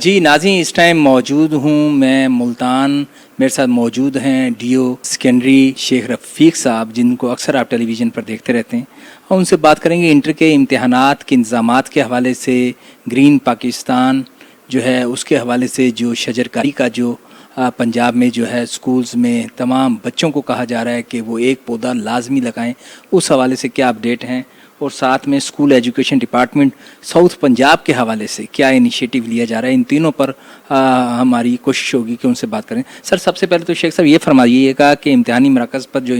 جی ناظرین، اس ٹائم موجود ہوں میں ملتان. میرے ساتھ موجود ہیں ڈی او سیکنڈری شیخ رفیق صاحب، جن کو اکثر آپ ٹیلی ویژن پر دیکھتے رہتے ہیں، اور ان سے بات کریں گے انٹر کے امتحانات کے انتظامات کے حوالے سے. گرین پاکستان جو ہے اس کے حوالے سے جو شجرکاری کا جو پنجاب میں جو ہے اسکولز میں تمام بچوں کو کہا جا رہا ہے کہ وہ ایک پودا لازمی لگائیں، اس حوالے سے کیا اپڈیٹ ہیں، اور ساتھ میں school education department south Punjab کے حوالے سے کیا انیشیٹو لیا جا رہا ہے. ان تینوں پر ہماری کوشش ہوگی کہ ان سے بات کریں. سر، سب سے پہلے تو شیخ صاحب یہ فرمائیے گا کہ امتحانی مراکز پر جو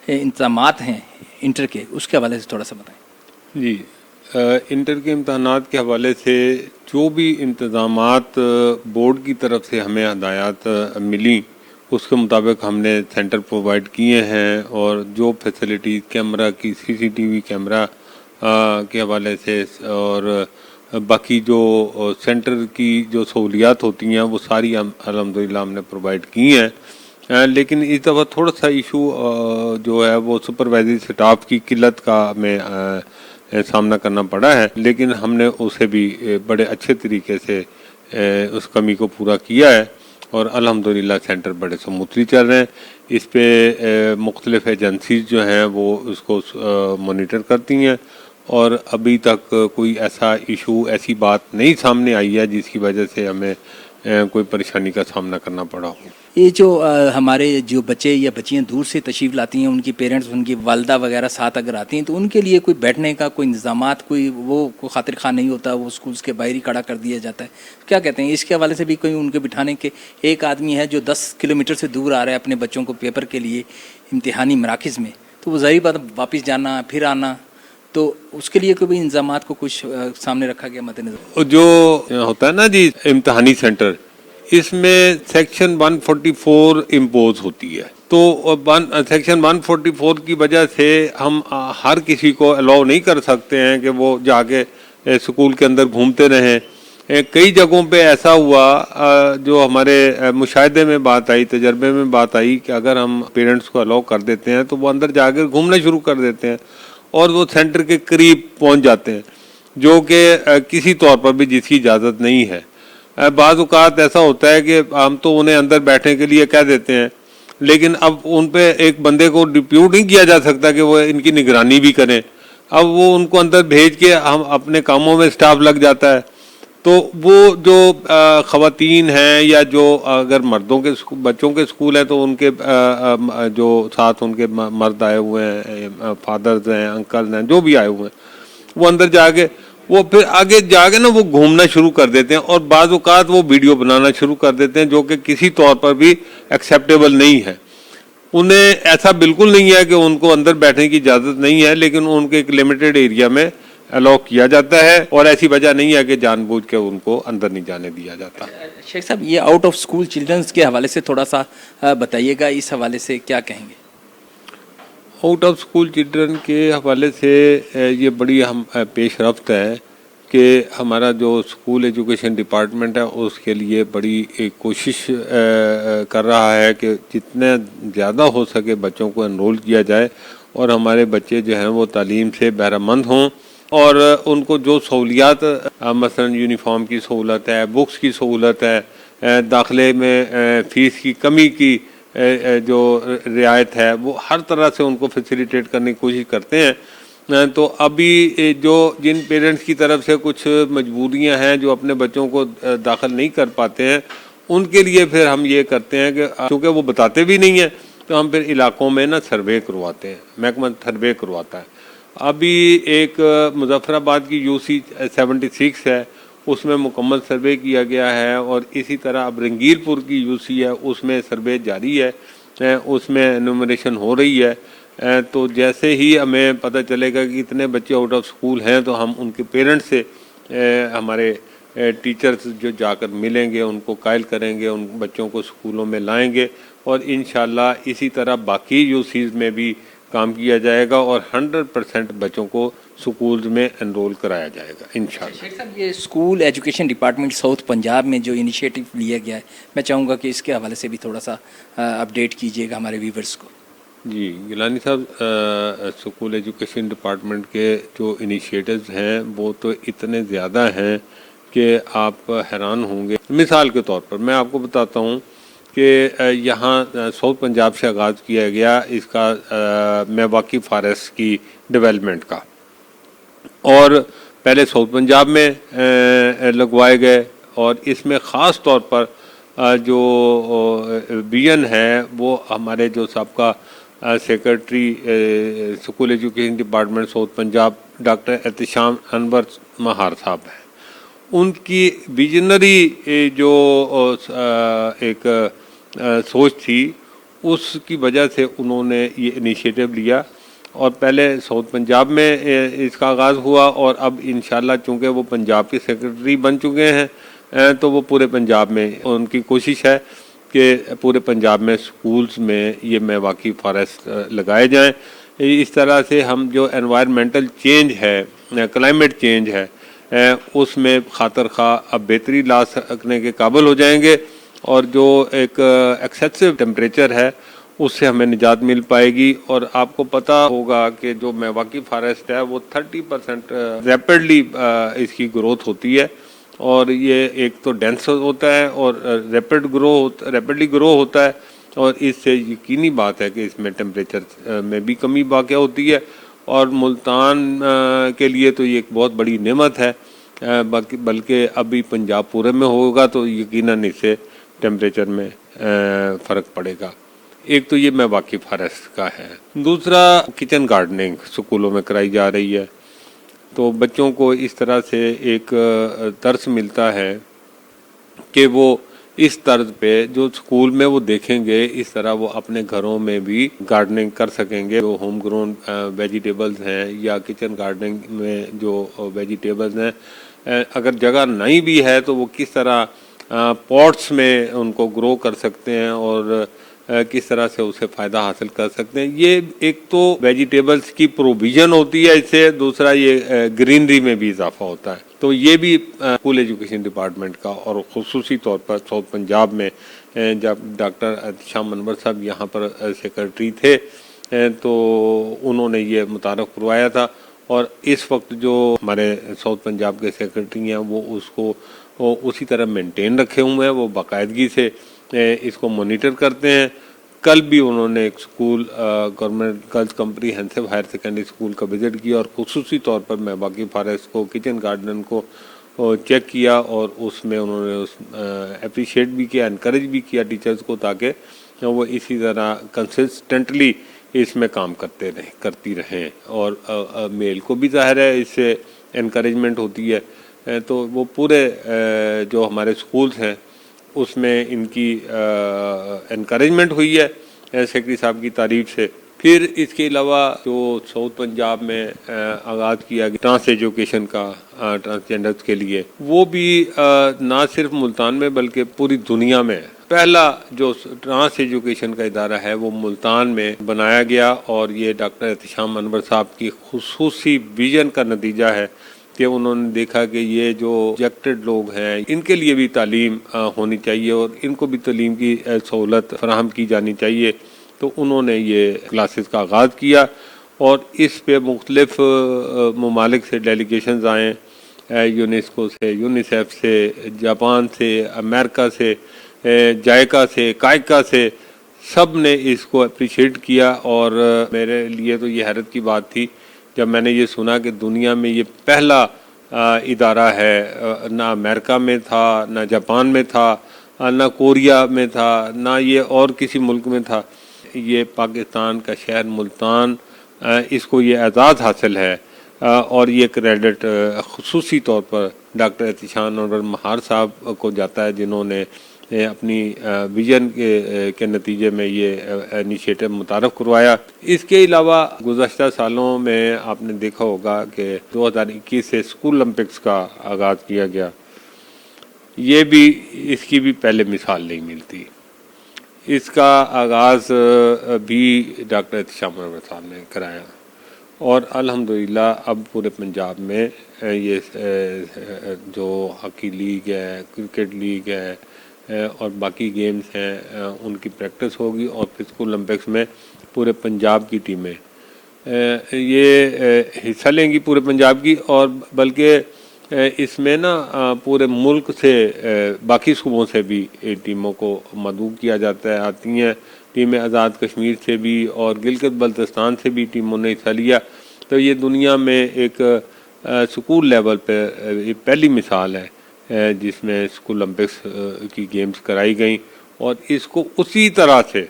انتظامات ہیں انٹر کے، اس کے حوالے سے تھوڑا سا بتائیں. جی، انٹر کے امتحانات کے حوالے سے جو بھی انتظامات بورڈ کی طرف سے ہمیں ہدایات ملی، اس کے مطابق ہم نے سینٹر پرووائڈ کیے ہیں، اور جو فیسلٹی کیمرہ کی CCTV کیمرہ کے حوالے سے اور باقی جو سینٹر کی جو سہولیات ہوتی ہیں وہ ساری الحمدللہ ہم نے پرووائڈ کی ہیں. لیکن اس دفعہ تھوڑا سا ایشو جو ہے وہ سپروائزری سٹاف کی قلت کا ہمیں سامنا کرنا پڑا ہے، لیکن ہم نے اسے بھی بڑے اچھے طریقے سے اس کمی کو پورا کیا ہے، اور الحمدللہ سینٹر بڑے سموتھلی چل رہے ہیں. اس پہ مختلف ایجنسیز جو ہیں وہ اس کو مانیٹر کرتی ہیں، اور ابھی تک کوئی ایسا ایشو، ایسی بات نہیں سامنے آئی ہے جس کی وجہ سے ہمیں کوئی پریشانی کا سامنا کرنا پڑا ہو. یہ جو ہمارے جو بچے یا بچیاں دور سے تشریف لاتی ہیں، ان کی پیرنٹس، ان کی والدہ وغیرہ ساتھ اگر آتی ہیں، تو ان کے لیے کوئی بیٹھنے کا کوئی انتظامات، کوئی خاطر خواہ نہیں ہوتا، وہ اسکولس کے باہر ہی کھڑا کر دیا جاتا ہے. کیا کہتے ہیں اس کے حوالے سے بھی کوئی ان کے بٹھانے کے؟ ایک آدمی ہے جو 10 کلومیٹر سے دور آ رہا ہے اپنے بچوں کو پیپر کے لیے امتحانی مراکز میں، تو وہ ظاہر بات واپس جانا پھر آنا، تو اس کے لیے کوئی بھی انتظامات کو کچھ سامنے رکھا گیا مد نظر؟ جو ہوتا ہے نا جی امتحانی سینٹر، اس میں سیکشن 144 امپوز ہوتی ہے، تو سیکشن 144 کی وجہ سے ہم ہر کسی کو الاؤ نہیں کر سکتے ہیں کہ وہ جا کے اسکول کے اندر گھومتے رہیں. کئی جگہوں پہ ایسا ہوا جو ہمارے مشاہدے میں بات آئی، تجربے میں بات آئی، کہ اگر ہم پیرنٹس کو الاؤ کر دیتے ہیں تو وہ اندر جا کے گھومنا شروع کر دیتے ہیں، اور وہ سینٹر کے قریب پہنچ جاتے ہیں، جو کہ کسی طور پر بھی جس کی اجازت نہیں ہے. بعض اوقات ایسا ہوتا ہے کہ ہم تو انہیں اندر بیٹھنے کے لیے کہہ دیتے ہیں، لیکن اب ان پہ ایک بندے کو ڈپیوٹ نہیں کیا جا سکتا کہ وہ ان کی نگرانی بھی کریں. اب وہ ان کو اندر بھیج کے ہم اپنے کاموں میں سٹاف لگ جاتا ہے. تو وہ جو خواتین ہیں، یا جو اگر مردوں کے بچوں کے اسکول ہیں تو ان کے جو ساتھ ان کے مرد آئے ہوئے ہیں، فادرز ہیں، انکل ہیں، جو بھی آئے ہوئے ہیں، وہ اندر جا کے وہ پھر آگے جا کے نا وہ گھومنا شروع کر دیتے ہیں، اور بعض اوقات وہ ویڈیو بنانا شروع کر دیتے ہیں، جو کہ کسی طور پر بھی ایکسیپٹیبل نہیں ہے. انہیں ایسا بالکل نہیں ہے کہ ان کو اندر بیٹھنے کی اجازت نہیں ہے، لیکن ان کے ایک لمیٹڈ ایریا میں الاؤ کیا جاتا ہے، اور ایسی وجہ نہیں ہے کہ جان بوجھ کے ان کو اندر نہیں جانے دیا جاتا. شیخ صاحب، یہ آؤٹ آف اسکول چلڈرنس کے حوالے سے تھوڑا سا بتائیے گا، اس حوالے سے کیا کہیں گے؟ آؤٹ آف اسکول چلڈرن کے حوالے سے یہ بڑی ہم پیش رفت ہے کہ ہمارا جو اسکول ایجوکیشن ڈپارٹمنٹ ہے اس کے لیے بڑی ایک کوشش کر رہا ہے کہ جتنے زیادہ ہو سکے بچوں کو انرول کیا جائے، اور ہمارے بچے جو ہیں وہ تعلیم سے بہرہ مند ہوں، اور ان کو جو سہولیات، مثلا یونیفارم کی سہولت ہے، بکس کی سہولت ہے، داخلے میں فیس کی کمی کی جو رعایت ہے، وہ ہر طرح سے ان کو فیسیلیٹیٹ کرنے کی کوشش کرتے ہیں. تو ابھی جو جن پیرنٹس کی طرف سے کچھ مجبوریاں ہیں جو اپنے بچوں کو داخل نہیں کر پاتے ہیں، ان کے لیے پھر ہم یہ کرتے ہیں کہ چونکہ وہ بتاتے بھی نہیں ہیں، تو ہم پھر علاقوں میں نا سروے کرواتے ہیں، محکمہ سروے کرواتا ہے. ابھی ایک مظفر آباد کی UC 76 ہے، اس میں مکمل سروے کیا گیا ہے، اور اسی طرح اب رنگیر پور کی UC ہے، اس میں سروے جاری ہے، اس میں انومریشن ہو رہی ہے. تو جیسے ہی ہمیں پتہ چلے گا کہ اتنے بچے آؤٹ آف اسکول ہیں، تو ہم ان کے پیرنٹس سے ہمارے ٹیچرز جو جا کر ملیں گے، ان کو قائل کریں گے، ان بچوں کو اسکولوں میں لائیں گے، اور انشاءاللہ اسی طرح باقی UCs میں بھی کام کیا جائے گا، اور 100% بچوں کو سکولز میں انرول کرایا جائے گا انشاءاللہ. شیخ صاحب، یہ school education department south Punjab میں جو انیشیٹو لیا گیا ہے، میں چاہوں گا کہ اس کے حوالے سے بھی تھوڑا سا اپڈیٹ کیجیے گا ہمارے ویورز کو. جی گیلانی صاحب، اسکول ایجوکیشن ڈپارٹمنٹ کے جو انیشیٹوز ہیں وہ تو اتنے زیادہ ہیں کہ آپ حیران ہوں گے. مثال کے طور پر میں آپ کو بتاتا ہوں کہ یہاں ساؤتھ پنجاب سے آغاز کیا گیا اس کا میواکی فارسٹ کی ڈیولپمنٹ کا، اور پہلے ساؤتھ پنجاب میں لگوائے گئے، اور اس میں خاص طور پر جو ویژن ہے وہ ہمارے جو سابقہ secretary school education department south Punjab doctor Ehtisham Anwar Mahar صاحب ہیں. ان کی ویژنری جو ایک سوچ تھی، اس کی وجہ سے انہوں نے یہ انیشیٹو لیا، اور پہلے ساؤتھ پنجاب میں اس کا آغاز ہوا، اور اب انشاءاللہ چونکہ وہ پنجاب کے سیکرٹری بن چکے ہیں تو وہ پورے پنجاب میں ان کی کوشش ہے کہ پورے پنجاب میں سکولز میں یہ میواکی فارسٹ لگائے جائیں. اس طرح سے ہم جو انوائرمنٹل چینج ہے، کلائمیٹ چینج ہے، اس میں خاطر خواہ اب بہتری لا سکنے کے قابل ہو جائیں گے، اور جو ایک ایکسیسو ٹیمپریچر ہے اس سے ہمیں نجات مل پائے گی. اور آپ کو پتہ ہوگا کہ جو میواکی فارسٹ ہے وہ 30% ریپڈلی اس کی گروتھ ہوتی ہے، اور یہ ایک تو ڈینس ہوتا ہے اور ریپڈلی گرو ہوتا ہے، اور اس سے یقینی بات ہے کہ اس میں ٹیمپریچر میں بھی کمی واقع ہوتی ہے. اور ملتان کے لیے تو یہ ایک بہت بڑی نعمت ہے، بلکہ ابھی پنجاب پورے میں ہوگا تو یقیناً اس سے ٹیمپریچر میں فرق پڑے گا. ایک تو یہ میواکی فارسٹ کا ہے. دوسرا کچن گارڈننگ سکولوں میں کرائی جا رہی ہے، تو بچوں کو اس طرح سے ایک درس ملتا ہے کہ وہ اس طرز پہ جو سکول میں وہ دیکھیں گے اس طرح وہ اپنے گھروں میں بھی گارڈننگ کر سکیں گے. جو ہوم گرون ویجیٹیبلز ہیں یا کچن گارڈننگ میں جو ویجیٹیبلز ہیں، اگر جگہ نہیں بھی ہے تو وہ کس طرح پاٹس میں ان کو گرو کر سکتے ہیں اور کس طرح سے اسے فائدہ حاصل کر سکتے ہیں. یہ ایک تو ویجیٹیبلز کی پروویژن ہوتی ہے اس سے، دوسرا یہ گرینری میں بھی اضافہ ہوتا ہے. تو یہ بھی اسکول ایجوکیشن ڈپارٹمنٹ کا، اور خصوصی طور پر ساؤتھ پنجاب میں جب ڈاکٹر احتشام انور صاحب یہاں پر سیکرٹری تھے تو انہوں نے یہ متعارف کروایا تھا. اور اس وقت جو ہمارے ساؤتھ پنجاب کے سیکرٹری ہیں وہ اس کو اسی طرح مینٹین رکھے ہوئے ہیں، وہ باقاعدگی سے اس کو مانیٹر کرتے ہیں. کل بھی انہوں نے ایک school government girls comprehensive higher secondary school کا وزٹ کیا، اور خصوصی طور پر میواکی فارسٹ کو، کچن گارڈن کو چیک کیا، اور اس میں انہوں نے اپریشیٹ بھی کیا، انکریج بھی کیا ٹیچرز کو، تاکہ وہ اسی طرح کنسسٹنٹلی اس میں کام کرتی رہیں. اور میل کو بھی ظاہر ہے اس سے انکریجمنٹ ہوتی ہے. تو وہ پورے جو ہمارے سکولز ہیں اس میں ان کی انکریجمنٹ ہوئی ہے سیکرٹری صاحب کی تعریف سے. پھر اس کے علاوہ جو ساؤتھ پنجاب میں آغاز کیا گیا ٹرانس ایجوکیشن کا ٹرانسجینڈرز کے لیے، وہ بھی نہ صرف ملتان میں بلکہ پوری دنیا میں پہلا جو ٹرانس ایجوکیشن کا ادارہ ہے وہ ملتان میں بنایا گیا. اور یہ ڈاکٹر احتشام انور صاحب کی خصوصی ویژن کا نتیجہ ہے کہ انہوں نے دیکھا کہ یہ جو ریجیکٹڈ لوگ ہیں ان کے لیے بھی تعلیم ہونی چاہیے اور ان کو بھی تعلیم کی سہولت فراہم کی جانی چاہیے. تو انہوں نے یہ کلاسز کا آغاز کیا، اور اس پہ مختلف ممالک سے ڈیلیگیشنز آئیں، یونیسکو سے، یونیسیف سے، جاپان سے، امریکہ سے، جائکا سے، کائکا سے، سب نے اس کو اپریشیٹ کیا. اور میرے لیے تو یہ حیرت کی بات تھی جب میں نے یہ سنا کہ دنیا میں یہ پہلا ادارہ ہے. نہ امریکہ میں تھا، نہ جاپان میں تھا، نہ کوریا میں تھا، نہ یہ اور کسی ملک میں تھا. یہ پاکستان کا شہر ملتان، اس کو یہ اعزاز حاصل ہے، اور یہ کریڈٹ خصوصی طور پر ڈاکٹر احتشام انور مہار صاحب کو جاتا ہے، جنہوں نے اپنی ویژن کے نتیجے میں یہ انیشیٹو متعارف کروایا. اس کے علاوہ گزشتہ سالوں میں آپ نے دیکھا ہوگا کہ 2021 سے اسکول اولمپکس کا آغاز کیا گیا. یہ بھی اس کی بھی پہلے مثال نہیں ملتی. اس کا آغاز بھی ڈاکٹر احتشام انور صاحب نے کرایا، اور الحمدللہ اب پورے پنجاب میں یہ جو ہاکی لیگ ہے، کرکٹ لیگ ہے اور باقی گیمز ہیں ان کی پریکٹس ہوگی. اور پھر اسکول اولمپکس میں پورے پنجاب کی ٹیمیں یہ حصہ لیں گی، پورے پنجاب کی. اور بلکہ اس میں نا پورے ملک سے باقی صوبوں سے بھی ٹیموں کو مدعو کیا جاتا ہے، آتی ہیں ٹیمیں آزاد کشمیر سے بھی اور گلگت بلتستان سے بھی ٹیموں نے حصہ لیا. تو یہ دنیا میں ایک اسکول لیول پہ یہ پہلی مثال ہے جس میں اسکول اولمپکس کی گیمز کرائی گئیں، اور اس کو اسی طرح سے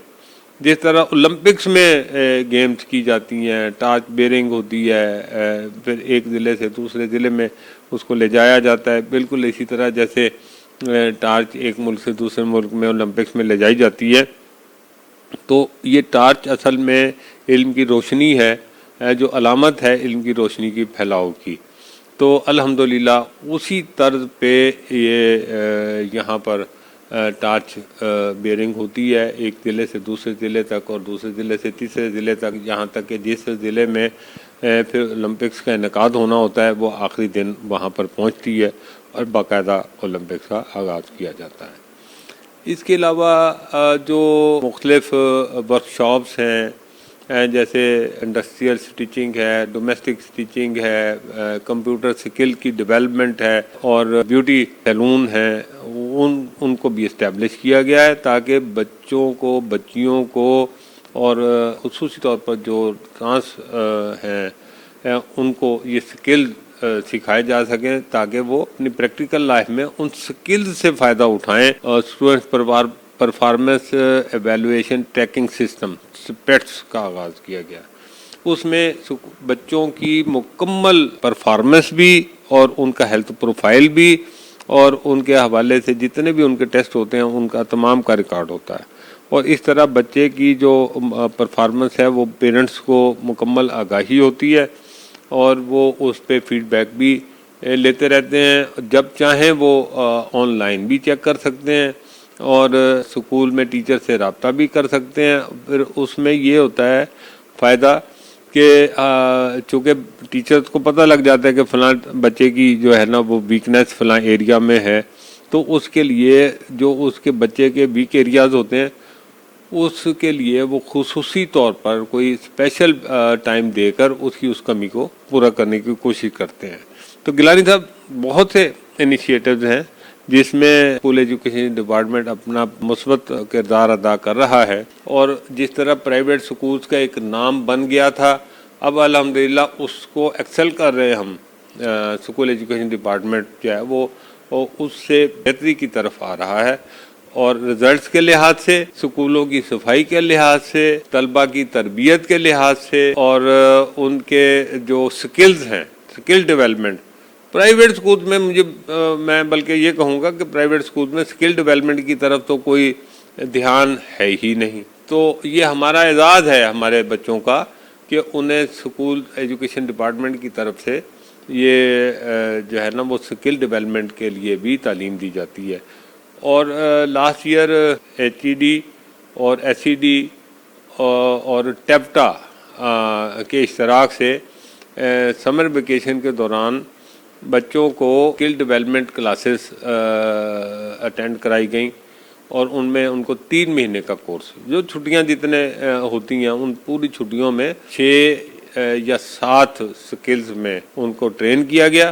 جس طرح اولمپکس میں گیمز کی جاتی ہیں، ٹارچ بیئرنگ ہوتی ہے، پھر ایک ضلع سے دوسرے ضلع میں اس کو لے جایا جاتا ہے، بالکل اسی طرح جیسے ٹارچ ایک ملک سے دوسرے ملک میں اولمپکس میں لے جائی جاتی ہے. تو یہ ٹارچ اصل میں علم کی روشنی ہے، جو علامت ہے علم کی روشنی کی پھیلاؤ کی. تو الحمدللہ اسی طرز پہ یہ یہاں پر ٹارچ بیئرنگ ہوتی ہے، ایک ضلع سے دوسرے ضلع تک اور دوسرے ضلع سے تیسرے ضلع تک، یہاں تک کہ جس ضلع میں پھر اولمپکس کا انعقاد ہونا ہوتا ہے وہ آخری دن وہاں پر پہنچتی ہے اور باقاعدہ اولمپکس کا آغاز کیا جاتا ہے. اس کے علاوہ جو مختلف ورکشاپس ہیں جیسے انڈسٹریل سٹیچنگ ہے، ڈومیسٹک سٹیچنگ ہے، کمپیوٹر سکل کی ڈیولپمنٹ ہے اور بیوٹی سیلون ہیں، ان کو بھی اسٹیبلش کیا گیا ہے تاکہ بچوں کو، بچیوں کو اور خصوصی طور پر جو ٹرانس ہیں ان کو یہ سکل سکھائے جا سکیں تاکہ وہ اپنی پریکٹیکل لائف میں ان سکل سے فائدہ اٹھائیں. اور students performance evaluation tracking system سپیٹس کا آغاز کیا گیا. اس میں بچوں کی مکمل پرفارمنس بھی اور ان کا ہیلتھ پروفائل بھی اور ان کے حوالے سے جتنے بھی ان کے ٹیسٹ ہوتے ہیں ان کا تمام کا ریکارڈ ہوتا ہے. اور اس طرح بچے کی جو پرفارمنس ہے وہ پیرنٹس کو مکمل آگاہی ہوتی ہے اور وہ اس پہ فیڈ بیک بھی لیتے رہتے ہیں. جب چاہیں وہ آن لائن بھی چیک کر سکتے ہیں اور اسکول میں ٹیچر سے رابطہ بھی کر سکتے ہیں. پھر اس میں یہ ہوتا ہے فائدہ کہ چونکہ ٹیچرز کو پتہ لگ جاتا ہے کہ فلاں بچے کی جو ہے نا وہ ویکنیس فلاں ایریا میں ہے، تو اس کے لیے جو اس کے بچے کے ویک ایریاز ہوتے ہیں اس کے لیے وہ خصوصی طور پر کوئی اسپیشل ٹائم دے کر اس کمی کو پورا کرنے کی کوشش کرتے ہیں. تو گیلانی صاحب بہت سے انیشیٹوز ہیں جس میں اسکول ایجوکیشن ڈپارٹمنٹ اپنا مثبت کردار ادا کر رہا ہے، اور جس طرح پرائیویٹ سکولز کا ایک نام بن گیا تھا اب الحمدللہ اس کو ایکسل کر رہے ہم. اسکول ایجوکیشن ڈپارٹمنٹ جو ہے وہ اس سے بہتری کی طرف آ رہا ہے، اور رزلٹس کے لحاظ سے، اسکولوں کی صفائی کے لحاظ سے، طلبہ کی تربیت کے لحاظ سے اور ان کے جو سکلز ہیں، سکل ڈیولپمنٹ پرائیویٹ سکول میں میں بلکہ یہ کہوں گا کہ پرائیویٹ سکول میں سکل ڈیولپمنٹ کی طرف تو کوئی دھیان ہے ہی نہیں. تو یہ ہمارا اعزاز ہے ہمارے بچوں کا کہ انہیں اسکول ایجوکیشن ڈپارٹمنٹ کی طرف سے یہ جو ہے نا وہ سکل ڈیولپمنٹ کے لیے بھی تعلیم دی جاتی ہے. اور لاسٹ ایئر HED اور SED اور ٹیپٹا کے اشتراک سے سمر ویکیشن کے دوران بچوں کو اسکل ڈیولپمنٹ کلاسز اٹینڈ کرائی گئیں، اور ان میں ان کو 3 مہینے کا کورس، جو چھٹیاں جتنے ہوتی ہیں ان پوری چھٹیوں میں 6 یا 7 سکلز میں ان کو ٹرین کیا گیا،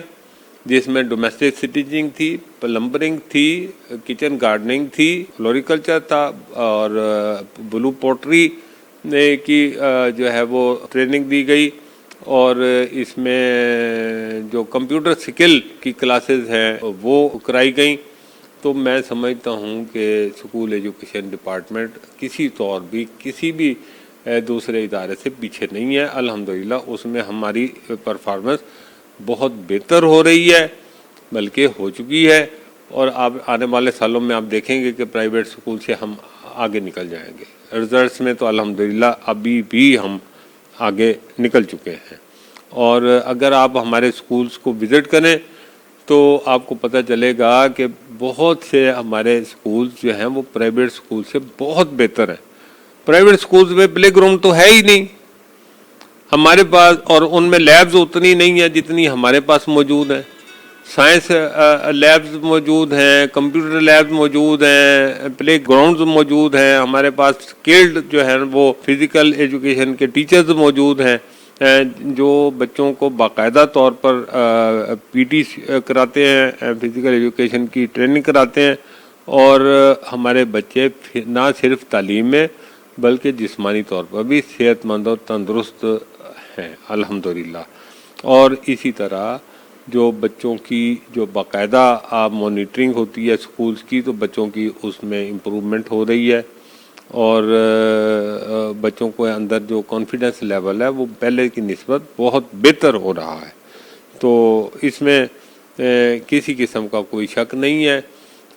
جس میں ڈومیسٹک سٹیچنگ تھی، پلمبرنگ تھی، کچن گارڈننگ تھی، فلوریکلچر تھا اور بلو پوٹری کی جو ہے وہ ٹریننگ دی گئی. اور اس میں جو کمپیوٹر سکل کی کلاسز ہیں وہ کرائی گئیں. تو میں سمجھتا ہوں کہ اسکول ایجوکیشن ڈپارٹمنٹ کسی طور بھی کسی بھی دوسرے ادارے سے پیچھے نہیں ہے. الحمدللہ اس میں ہماری پرفارمنس بہت بہتر ہو رہی ہے، بلکہ ہو چکی ہے، اور آپ آنے والے سالوں میں آپ دیکھیں گے کہ پرائیویٹ اسکول سے ہم آگے نکل جائیں گے. رزلٹس میں تو الحمدللہ ابھی بھی ہم آگے نکل چکے ہیں. اور اگر آپ ہمارے اسکولس کو وزٹ کریں تو آپ کو پتہ چلے گا کہ بہت سے ہمارے اسکولس جو ہیں وہ پرائیویٹ اسکول سے بہت بہتر ہیں. پرائیویٹ اسکولس میں پلے گراؤنڈ تو ہے ہی نہیں ہمارے پاس، اور ان میں لیبز اتنی نہیں ہیں جتنی ہمارے پاس موجود ہیں. سائنس لیبز موجود ہیں، کمپیوٹر لیبز موجود ہیں، پلے گراؤنڈز موجود ہیں، ہمارے پاس اسکلڈ جو ہے وہ فزیکل ایجوکیشن کے ٹیچرز موجود ہیں. جو بچوں کو باقاعدہ طور پر پی ٹی کراتے ہیں، فزیکل ایجوکیشن کی ٹریننگ کراتے ہیں، اور ہمارے بچے نہ صرف تعلیم میں بلکہ جسمانی طور پر بھی صحت مند اور تندرست ہیں الحمدللہ۔ اور اسی طرح جو بچوں کی جو باقاعدہ مانیٹرنگ ہوتی ہے اسکولز کی، تو بچوں کی اس میں امپرومنٹ ہو رہی ہے، اور بچوں کو اندر جو کانفیڈنس لیول ہے وہ پہلے کی نسبت بہت بہتر ہو رہا ہے۔ تو اس میں کسی قسم کا کوئی شک نہیں ہے۔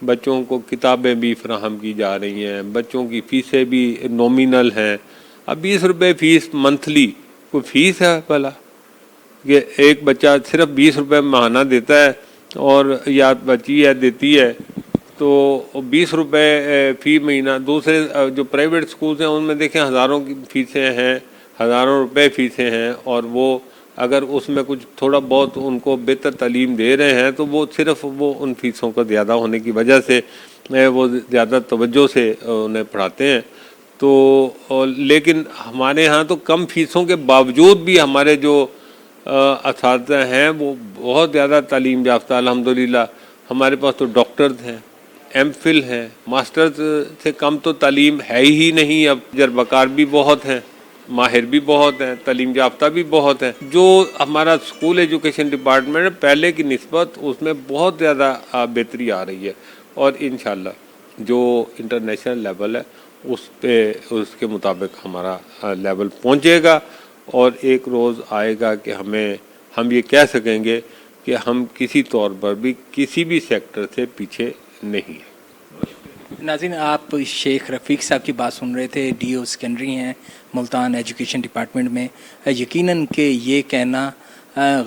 بچوں کو کتابیں بھی فراہم کی جا رہی ہیں، بچوں کی فیسیں بھی نومینل ہیں۔ اب 20 روپے فیس منتھلی کوئی فیس ہے بھلا کہ ایک بچہ صرف 20 روپے ماہانہ دیتا ہے اور یا بچی ہے دیتی ہے، تو 20 روپے فی مہینہ۔ دوسرے جو پرائیویٹ سکولز ہیں ان میں دیکھیں ہزاروں کی فیسیں ہیں، ہزاروں روپے فیسیں ہیں، اور وہ اگر اس میں کچھ تھوڑا بہت ان کو بہتر تعلیم دے رہے ہیں تو وہ صرف وہ ان فیسوں کا زیادہ ہونے کی وجہ سے وہ زیادہ توجہ سے انہیں پڑھاتے ہیں۔ تو لیکن ہمارے ہاں تو کم فیسوں کے باوجود بھی ہمارے جو اساتذہ ہیں وہ بہت زیادہ تعلیم یافتہ الحمدللہ۔ ہمارے پاس تو ڈاکٹرز ہیں، ایم فل ہیں، ماسٹرز سے کم تو تعلیم ہے ہی نہیں۔ اب تجربہ کار بھی بہت ہیں، ماہر بھی بہت ہیں، تعلیم یافتہ بھی بہت ہیں۔ جو ہمارا اسکول ایجوکیشن ڈپارٹمنٹ ہے پہلے کی نسبت اس میں بہت زیادہ بہتری آ رہی ہے، اور انشاءاللہ جو انٹرنیشنل لیول ہے اس پہ اس کے مطابق ہمارا لیول پہنچے گا، اور ایک روز آئے گا کہ ہم یہ کہہ سکیں گے کہ ہم کسی طور پر بھی کسی بھی سیکٹر سے پیچھے نہیں ہیں۔ ناظرین، آپ شیخ رفیق صاحب کی بات سن رہے تھے، ڈی او سیکنڈری ہیں ملتان ایجوکیشن ڈپارٹمنٹ میں۔ یقیناً کہ یہ کہنا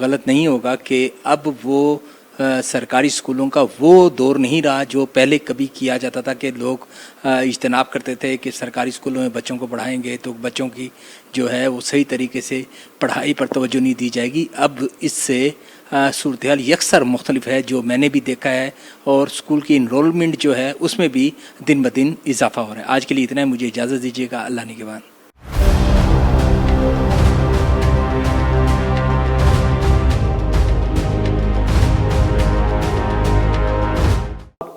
غلط نہیں ہوگا کہ اب وہ سرکاری اسکولوں کا وہ دور نہیں رہا جو پہلے کبھی کیا جاتا تھا کہ لوگ اجتناب کرتے تھے کہ سرکاری اسکولوں میں بچوں کو پڑھائیں گے تو بچوں کی جو ہے وہ صحیح طریقے سے پڑھائی پر توجہ نہیں دی جائے گی۔ اب اس سے صورتحال یکسر مختلف ہے جو میں نے بھی دیکھا ہے، اور اسکول کی انرولمنٹ جو ہے اس میں بھی دن بدن اضافہ ہو رہا ہے۔ آج کے لیے اتنا ہے، مجھے اجازت دیجیے گا، اللہ نگہبان۔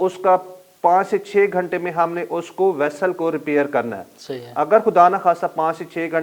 اس کا 5 سے 6 گھنٹے میں ہم نے اس کو ویسل کو ریپیئر کرنا ہے۔ صحیح ہے۔ اگر خدا نہ خواستہ 5 سے 6 گھنٹے